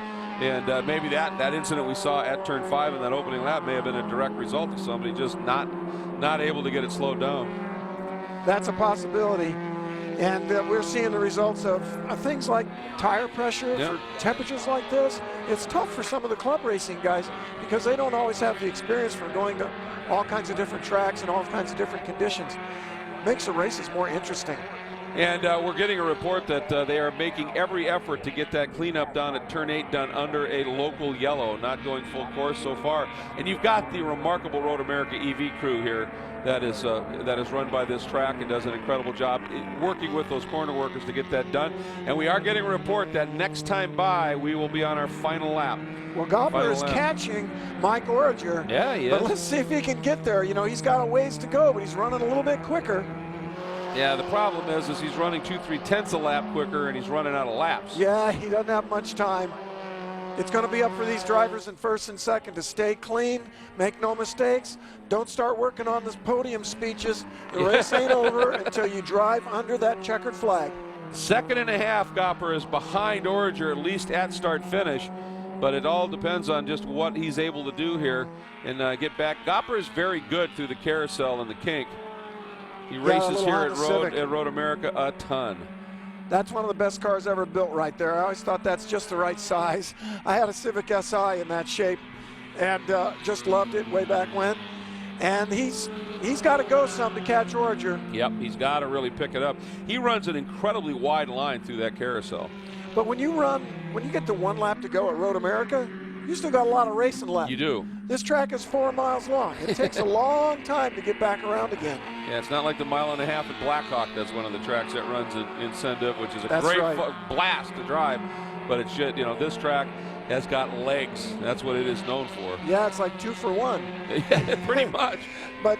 And maybe that incident we saw at turn 5 in that opening lap may have been a direct result of somebody just not able to get it slowed down. That's a possibility. And we're seeing the results of things like tire pressure for temperatures like this. It's tough for some of the club racing guys because they don't always have the experience for going to all kinds of different tracks and all kinds of different conditions. Makes the races more interesting. And we're getting a report that they are making every effort to get that cleanup done at turn 8 done under a local yellow, not going full course so far. And you've got the remarkable Road America EV crew here that is run by this track and does an incredible job working with those corner workers to get that done. And we are getting a report that next time by, we will be on our final lap. Well, Gopper is catching Mike Orager. Yeah, he is. But let's see if he can get there. You know, he's got a ways to go, but he's running a little bit quicker. Yeah, the problem is he's running 2/3 a lap quicker and he's running out of laps. Yeah, he doesn't have much time. It's going to be up for these drivers in first and second to stay clean, make no mistakes. Don't start working on this podium speeches. The race ain't over until you drive under that checkered flag. 2.5 Gopper is behind Orager, at least at start finish. But it all depends on just what he's able to do here and get back. Gopper is very good through the carousel and the kink. He races here at Road America a ton. That's one of the best cars ever built right there. I always thought that's just the right size. I had a Civic SI in that shape and just loved it way back when. And he's got to go some to catch Orager. Yep, he's got to really pick it up. He runs an incredibly wide line through that carousel. But when you get to 1 lap to go at Road America, you still got a lot of racing left. You do. This track is 4 miles long. It takes a long time to get back around again. Yeah, it's not like the 1.5 miles at Blackhawk. That's one of the tracks that runs in Sendiv, which is a great blast to drive. But it's just, this track has got legs. That's what it is known for. Yeah, it's like 2 for 1. Yeah, pretty much. But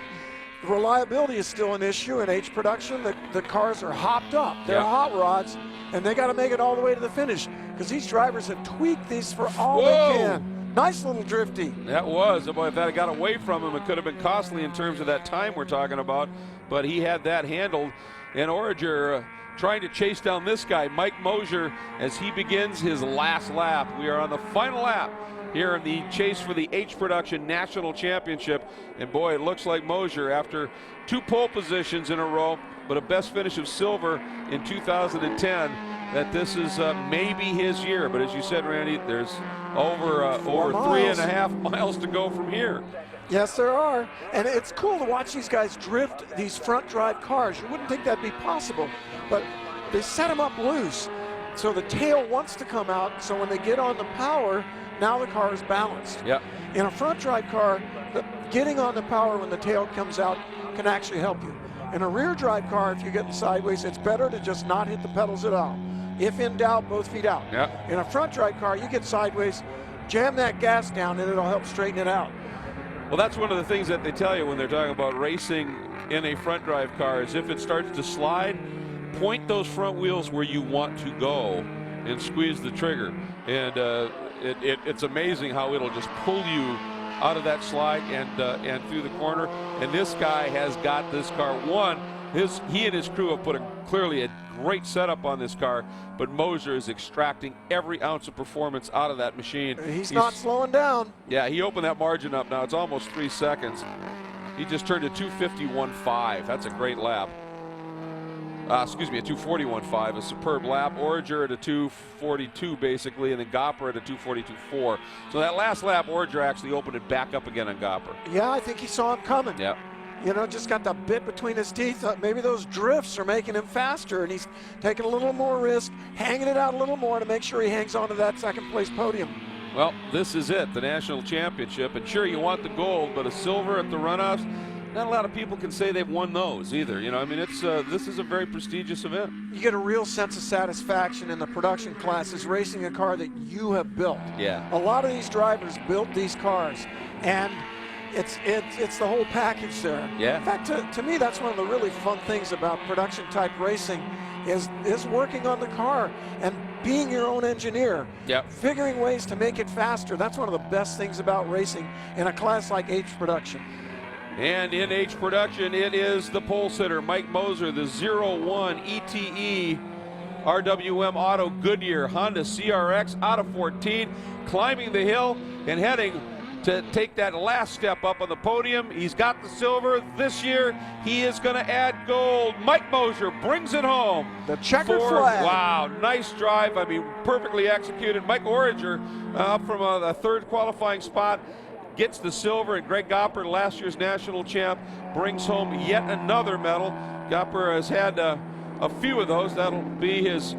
reliability is still an issue in H production. The cars are hopped up. They're hot rods, and they got to make it all the way to the finish because these drivers have tweaked these for all they can. Nice little drifty. That was. Boy, if that had got away from him, it could have been costly in terms of that time we're talking about. But he had that handled. And Orager trying to chase down this guy, Mike Moser, as he begins his last lap. We are on the final lap here in the chase for the H Production National Championship. And boy, it looks like Moser, after 2 pole positions in a row, but a best finish of silver in 2010, that this is maybe his year. But as you said, Randy, there's over 3.5 miles to go from here. Yes, there are. And it's cool to watch these guys drift these front drive cars. You wouldn't think that'd be possible, but they set them up loose. So the tail wants to come out. So when they get on the power, now the car is balanced. Yep. In a front drive car, getting on the power when the tail comes out can actually help you. In a rear drive car, if you're getting sideways, it's better to just not hit the pedals at all. If in doubt, both feet out. Yep. In a front drive car, you get sideways, jam that gas down, and it'll help straighten it out. Well, that's one of the things that they tell you when they're talking about racing in a front drive car is if it starts to slide, point those front wheels where you want to go and squeeze the trigger. And it's amazing how it'll just pull you out of that slide and through the corner. And this guy has got this car. He and his crew have put clearly a great setup on this car, but Moser is extracting every ounce of performance out of that machine. He's not slowing down. Yeah, he opened that margin up now. It's almost 3 seconds. He just turned to 2:51.5. That's a great lap. excuse me, a 241.5, a superb lap. Origer at a 242 basically, and then Gopper at a 242.4. So that last lap, Origer actually opened it back up again on Gopper. Yeah, I think he saw him coming. Yeah. You know, just got the bit between his teeth. Maybe those drifts are making him faster, and he's taking a little more risk, hanging it out a little more to make sure he hangs on to that second place podium. Well, this is it, the national championship. And sure, you want the gold, but a silver at the Runoffs, not a lot of people can say they've won those either. You know, I mean, it's this is a very prestigious event. You get a real sense of satisfaction in the production classes racing a car that you have built. Yeah. A lot of these drivers built these cars, and it's the whole package there. Yeah. In fact, to me, that's one of the really fun things about production type racing is working on the car and being your own engineer. Yep. Figuring ways to make it faster. That's one of the best things about racing in a class like H production. And in H production, it is the pole sitter, Mike Moser, the 01 ETE RWM Auto Goodyear Honda CRX out of 14, climbing the hill and heading to take that last step up on the podium. He's got the silver. This year, he is going to add gold. Mike Moser brings it home. The checkered flag. Wow, nice drive. I mean, perfectly executed. Mike Origer up from a third qualifying spot gets the silver, and Greg Gopper, last year's national champ, brings home yet another medal. Gopper has had a few of those. That'll be his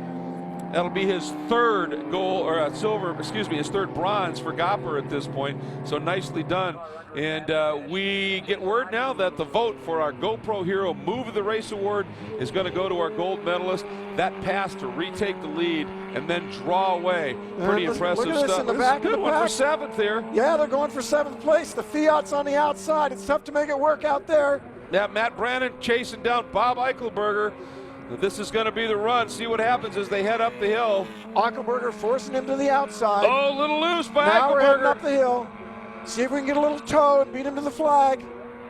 third gold, or silver, excuse me, his third bronze for Gopper at this point. So nicely done. And we get word now that the vote for our GoPro Hero Move of the Race Award is going to go to our gold medalist. That pass to retake the lead and then draw away. Pretty impressive look at this stuff. in the back Good of the one for pack. seventh here. Yeah, they're going for seventh place. The Fiat's on the outside. It's tough to make it work out there. Yeah, Matt Brannon chasing down Bob Eichelberger. This is going to be the run. See what happens as they head up the hill. Eichelberger forcing him to the outside. Oh, a little loose by now we're heading Eichelberger. up the hill. See if we can get a little toe and beat him to the flag.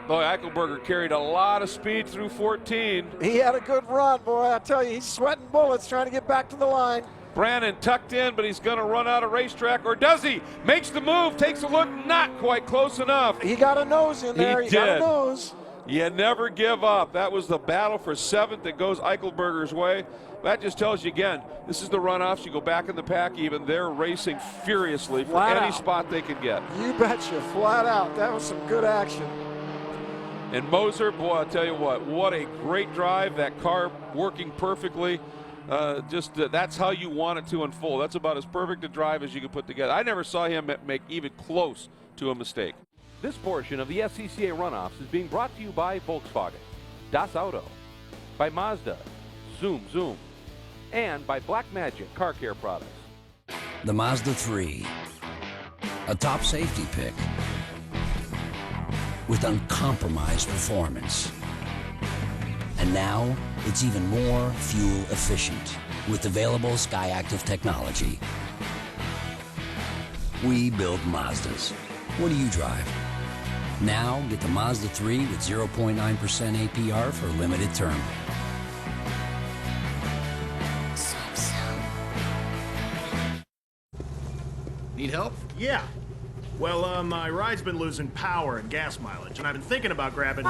Boy, Eichelberger carried a lot of speed through 14. He had a good run, boy. I tell you, he's sweating bullets trying to get back to the line. Brannon tucked in, but he's going to run out of racetrack, or does he? Makes the move, takes a look, not quite close enough. He got a nose in there. He got a nose. You never give up. That was the battle for seventh that goes Eichelberger's way. That just tells you again, this is the Runoffs. You go back in the pack even. They're racing furiously for any spot they can get. You betcha, flat out. That was some good action. And Moser, boy, I'll tell you what a great drive. That car working perfectly. That's how you want it to unfold. That's about as perfect a drive as you can put together. I never saw him make even close to a mistake. This portion of the SCCA Runoffs is being brought to you by Volkswagen, Das Auto, by Mazda, Zoom Zoom, and by Black Magic Car Care Products. The Mazda 3, a top safety pick with uncompromised performance. And now it's even more fuel efficient with available SkyActiv technology. We build Mazdas. What do you drive? Now get the Mazda 3 with 0.9% APR for a limited term. Need help? Yeah. Well, my ride's been losing power and gas mileage, and I've been thinking about grabbing...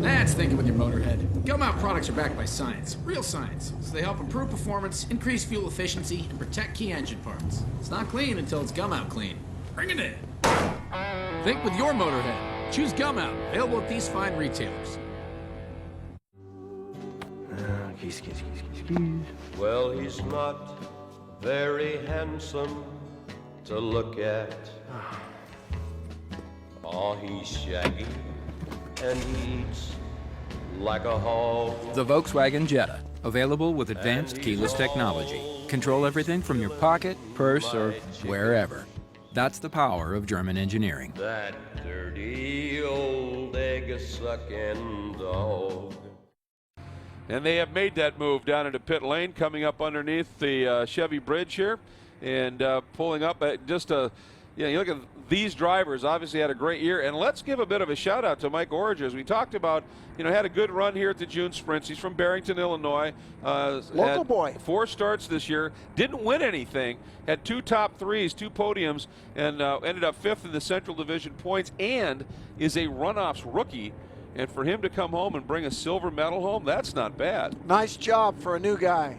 That's thinking with your motorhead. Gum Out products are backed by science, real science, so they help improve performance, increase fuel efficiency, and protect key engine parts. It's not clean until it's Gum Out clean. Bring it in. Think with your motorhead. Choose Gum Out, available at these fine retailers. Well, he's not very handsome to look at. Oh, he's shaggy and he eats like a hog. The Volkswagen Jetta, available with advanced keyless technology. Control everything from your pocket, purse, or wherever. That's the power of German engineering. That dirty old egg-sucking dog. And they have made that move down into pit lane, coming up underneath the Chevy bridge here, and pulling up at just a Yeah, you look at these drivers, obviously had a great year. And let's give a bit of a shout out to Mike Origer. As we talked about, had a good run here at the June Sprints. He's from Barrington, Illinois. Local boy. 4 starts this year. Didn't win anything. Had 2 top 3s, 2 podiums, and ended up 5th in the Central Division points, and is a Runoffs rookie. And for him to come home and bring a silver medal home, that's not bad. Nice job for a new guy.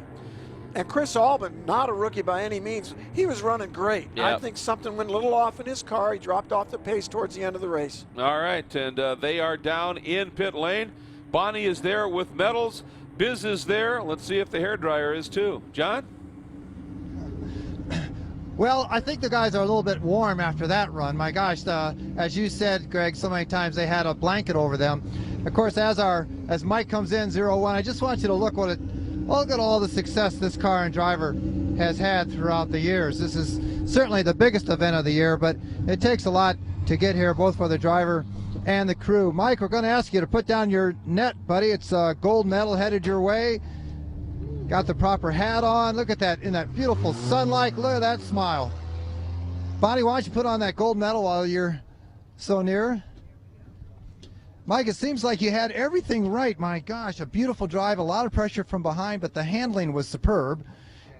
And Chris Albin, not a rookie by any means. He was running great. Yep. I think something went a little off in his car. He dropped off the pace towards the end of the race. All right, and they are down in pit lane. Bonnie is there with medals. Biz is there. Let's see if the hairdryer is too. John? Well, I think the guys are a little bit warm after that run. My gosh, as you said, Greg, so many times they had a blanket over them. Of course, as Mike comes in 0-1, I just want you to look at all the success this car and driver has had throughout the years. This is certainly the biggest event of the year, but it takes a lot to get here, both for the driver and the crew. Mike, we're going to ask you to put down your net, buddy. It's a gold medal headed your way. Got the proper hat on. Look at that in that beautiful sunlight. Look at that smile. Bonnie, why don't you put on that gold medal while you're so near? Mike, it seems like you had everything right. My gosh, a beautiful drive, a lot of pressure from behind, but the handling was superb,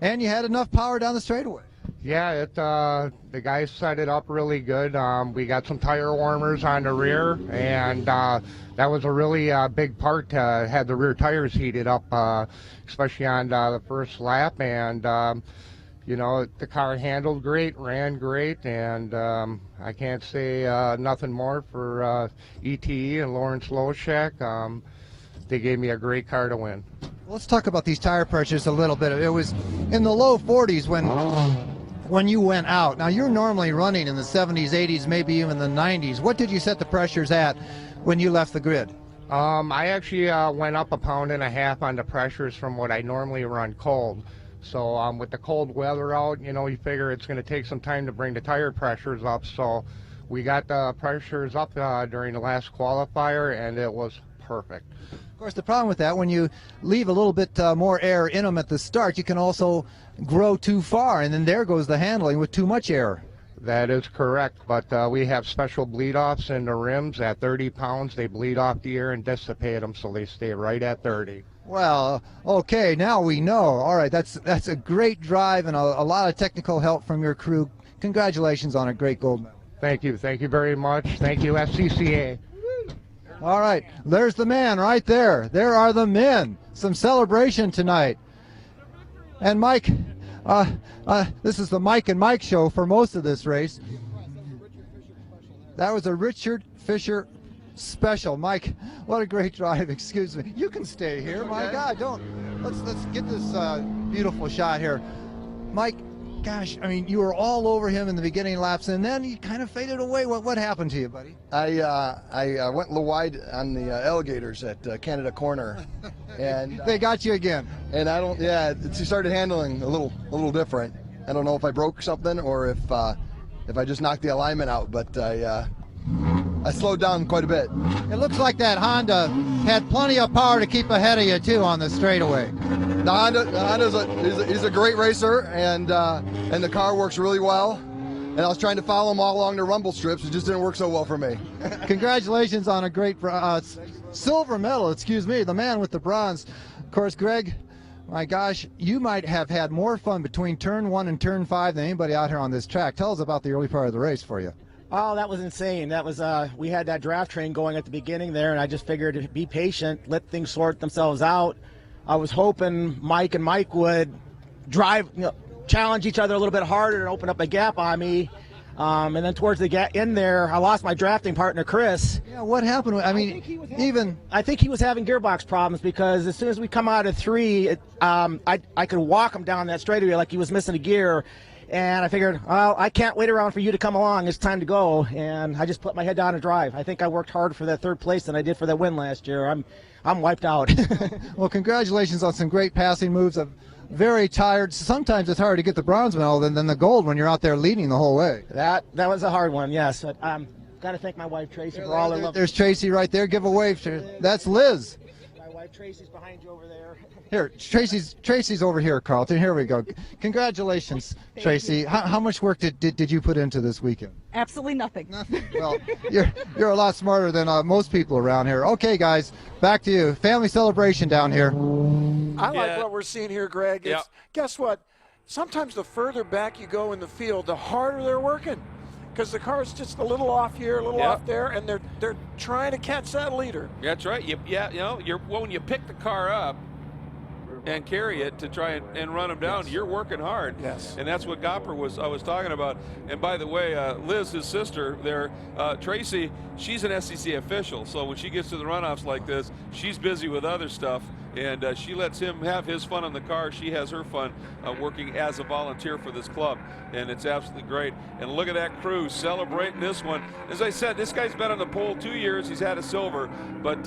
and you had enough power down the straightaway. Yeah, the guys set it up really good. We got some tire warmers on the rear, and that was a really big part to have the rear tires heated up, especially on the first lap. And the car handled great, ran great, and I can't say nothing more for ETE and Lawrence Loshak. They gave me a great car to win. Let's talk about these tire pressures a little bit. It was in the low 40s when you went out. Now, you're normally running in the 70s, 80s, maybe even the 90s. What did you set the pressures at when you left the grid? I actually went up 1.5 pounds on the pressures from what I normally run cold. So with the cold weather out, you figure it's going to take some time to bring the tire pressures up. So we got the pressures up during the last qualifier, and it was perfect. Of course, the problem with that, when you leave a little bit more air in them at the start, you can also grow too far, and then there goes the handling with too much air. That is correct, but we have special bleed-offs in the rims. At 30 pounds, they bleed off the air and dissipate them, so they stay right at 30. Well, okay, now we know. All right, that's a great drive and a lot of technical help from your crew. Congratulations on a great gold medal. Thank you very much. Thank you, SCCA. All right, there's the man right there. There are the men. Some celebration tonight. And Mike, this is the Mike and Mike show for most of this race. That was a Richard Fisher special. Mike, what a great drive. Excuse me. You can stay here. My God, let's get this beautiful shot here. Mike, gosh, I mean, you were all over him in the beginning laps, and then he kind of faded away. What happened to you, buddy? I went a little wide on the alligators at Canada Corner, and they got you again. And he started handling a little different. I don't know if I broke something or if I just knocked the alignment out, but I slowed down quite a bit. It looks like that Honda had plenty of power to keep ahead of you too on the straightaway. The Honda's he's a great racer, and the car works really well. And I was trying to follow him all along the rumble strips. It just didn't work so well for me. Congratulations on a great silver medal. Excuse me, the man with the bronze. Of course, Greg, my gosh, you might have had more fun between turn 1 and turn 5 than anybody out here on this track. Tell us about the early part of the race for you. Oh, that was insane. That was we had that draft train going at the beginning there, and I just figured to be patient, let things sort themselves out. I was hoping Mike and Mike would drive, challenge each other a little bit harder and open up a gap on me. And then towards the end there, I lost my drafting partner, Chris. Yeah, what happened? I think he was having gearbox problems, because as soon as we come out of 3, I could walk him down that straightaway like he was missing a gear. And I figured, well, I can't wait around for you to come along. It's time to go. And I just put my head down and drive. I think I worked harder for that 3rd place than I did for that win last year. I'm wiped out. Well, congratulations on some great passing moves. I'm very tired. Sometimes it's harder to get the bronze medal than the gold when you're out there leading the whole way. That was a hard one, yes. But got to thank my wife, Tracy, for all her love. There's Tracy right there. Give a wave. That's Liz. My wife Tracy's behind you over there. Here, Tracy's over here, Carlton. Here we go. Congratulations, Tracy. How much work did you put into this weekend? Absolutely nothing. Nothing. Well, you're a lot smarter than most people around here. Okay, guys, back to you. Family celebration down here. I like what we're seeing here, Greg. Yeah. Guess what? Sometimes the further back you go in the field, the harder they're working, because the car's just a little off here, a little off there, and they're trying to catch that leader. That's right. When you pick the car up and carry it to try and run them down, you're working hard. Yes. And that's what I was talking about. And by the way, Liz, his sister there, Tracy, she's an SCCA official. So when she gets to the runoffs like this, she's busy with other stuff. And she lets him have his fun on the car. She has her fun working as a volunteer for this club. And it's absolutely great. And look at that crew celebrating this one. As I said, this guy's been on the pole 2 years. He's had a silver. But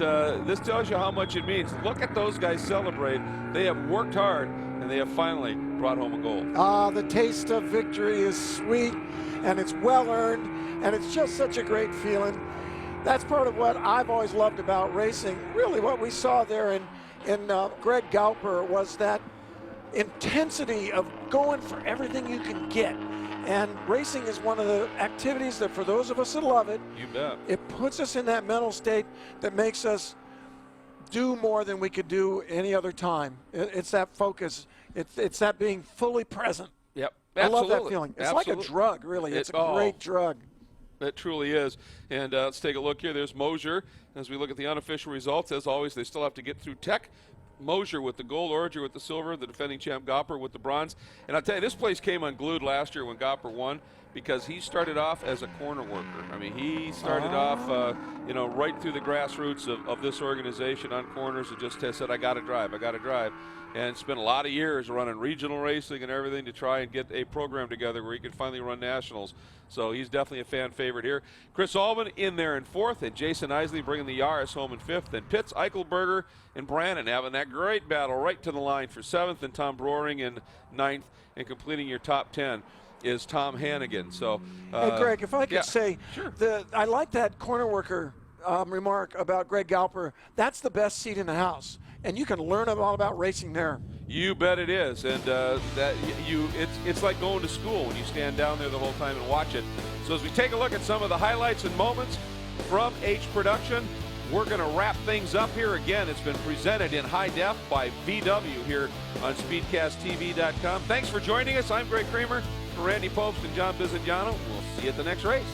this tells you how much it means. Look at those guys celebrate. They have worked hard, and they have finally brought home a gold. The taste of victory is sweet, and it's well-earned, and it's just such a great feeling. That's part of what I've always loved about racing. Really what we saw there in Greg Galper was that intensity of going for everything you can get. And racing is one of the activities that, for those of us that love it, you bet, it puts us in that mental state that makes us do more than we could do any other time. It's that focus. It's that being fully present. Yep, absolutely. I love that feeling. It's like a drug, really. It's a great drug. It truly is. And let's take a look here. There's Mosier. As we look at the unofficial results, as always, they still have to get through Tech. Mosier with the gold, Orger with the silver, the defending champ Gopper with the bronze. And I'll tell you, this place came unglued last year when Gopper won, because he started off as a corner worker. I mean, he started off, right through the grassroots of this organization on corners, and just said, I got to drive. And spent a lot of years running regional racing and everything to try and get a program together where he could finally run nationals. So he's definitely a fan favorite here. Chris Allman in there in fourth, and Jason Isley bringing the Yaris home in fifth. And Pitts, Eichelberger, and Brannon having that great battle right to the line for seventh, and Tom Broering in ninth. And completing your top 10 is Tom Hannigan. So, hey, Greg, if I could say, sure. I like that corner worker remark about Greg Galper. That's the best seat in the house, and you can learn all about racing there. You bet it is, and it's like going to school when you stand down there the whole time and watch it. So as we take a look at some of the highlights and moments from H Production, we're going to wrap things up here. Again, it's been presented in high def by VW here on SpeedcastTV.com. Thanks for joining us. I'm Greg Kramer. For Randy Popes and John Bizignano, we'll see you at the next race.